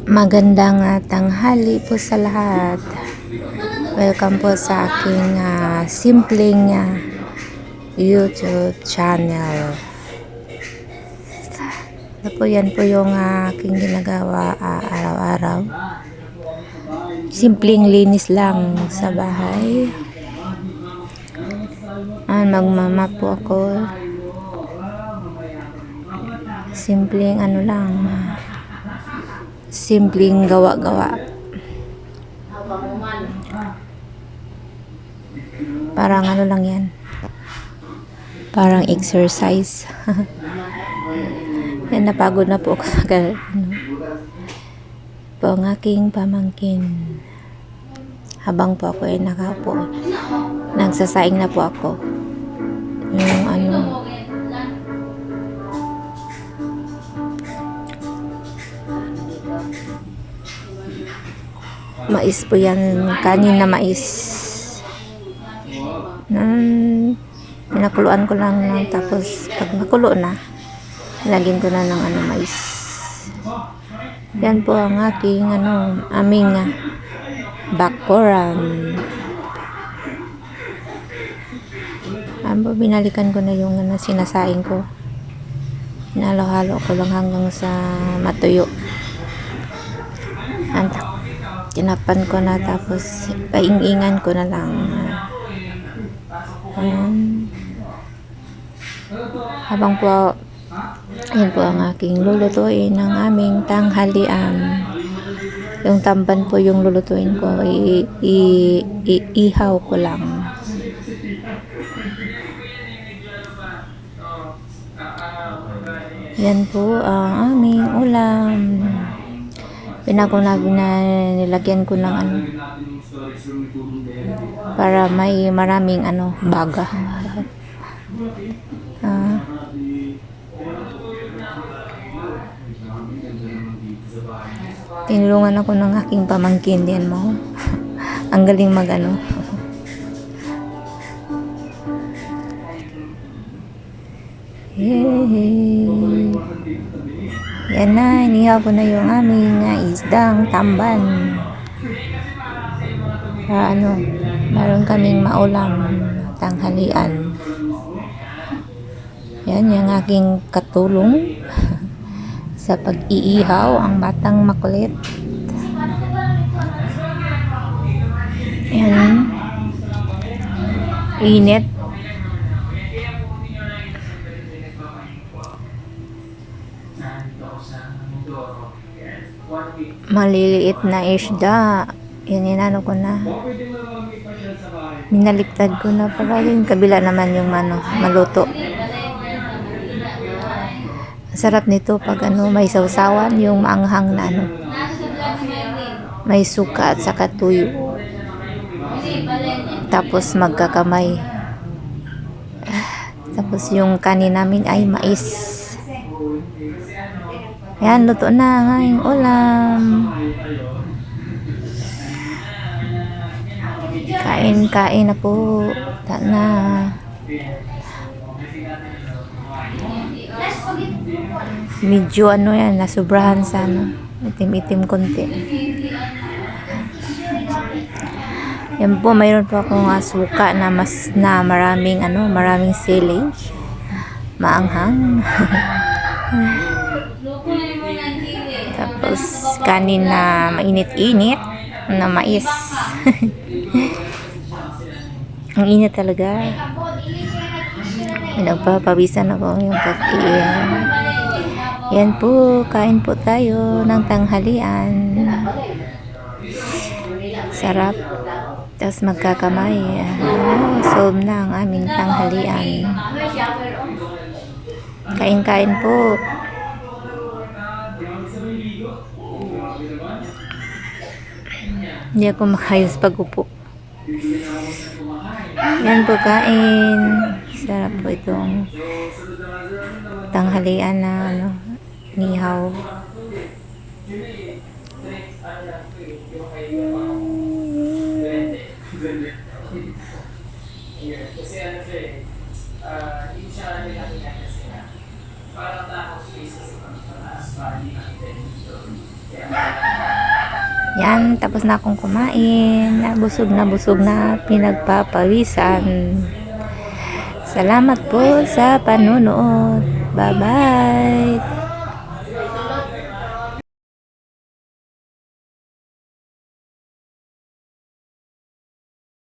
Magandang tanghali po sa lahat. Welcome po sa aking simpleng YouTube channel. Yan po yung aking ginagawa araw-araw. Simpleng linis lang sa bahay. Magmamap po ako. Simpleng simpleng gawa-gawa. Parang lang yan. Parang exercise. Yan, napagod na po ako sa po ang aking pamangkin. Habang po ako ay nakaupo, nagsasaing na po ako. Yung mais po yan, kanin na mais. Pinakuluan ko lang, tapos pag makulo na, lagyan ko na ng mais. Yan po ang aking aming bakuran. Binalikan ko na yung sinasaing ko. Hinalo-halo ko lang hanggang sa matuyo. Tinapan ko na, tapos paing-ingan ko na lang. Habang po, yan po ang aking lulutuin ng aming tanghalian. Yung tamban po yung lulutuin ko, ihaw ko lang. Yan po ang aming ulam. Nilagyan ko ng para may maraming baga. Tinulungan ako ng aking pamangkin din mo. Ang galing Yan na, inihaw ko na yung aming isdang tamban. Meron kaming maulam tanghalian. Yan yung aking katulong sa pag-iihaw, ang batang makulit. Yan. Init. Maliliit na isda. Yan, ko na. Minaliktad ko na para yung kabila naman yung maluto. Sarap nito pag may sausawan, yung maanghang na may suka at saka tuyo. Tapos magkakamay. Tapos yung kanin namin ay mais. Yan, luto na ang aking ulam. Kain na po. Na. Medyo yan, nasubrahan sa itim-itim konti. Yan po, mayroon po akong suka na maraming silage. Maanghang. Tapos kanin na mainit-init na mais. Ang init talaga. Nagpapawisan ako yung pag-iyan. Yan po, kain po tayo ng tanghalian. Sarap. Tapos magkakamay. Solve na ang aming tanghalian. Kain-kain po. Hindi ako makayos pag-upo. Yan po, kain. Sarap po itong tanghalian na nihaw. Hindi siya nilagyan kasi parang tapos space sa pagpapalasa. Kaya Yan, tapos na akong kumain. Busog na, pinagpapawisan. Salamat po sa panonood. Bye-bye!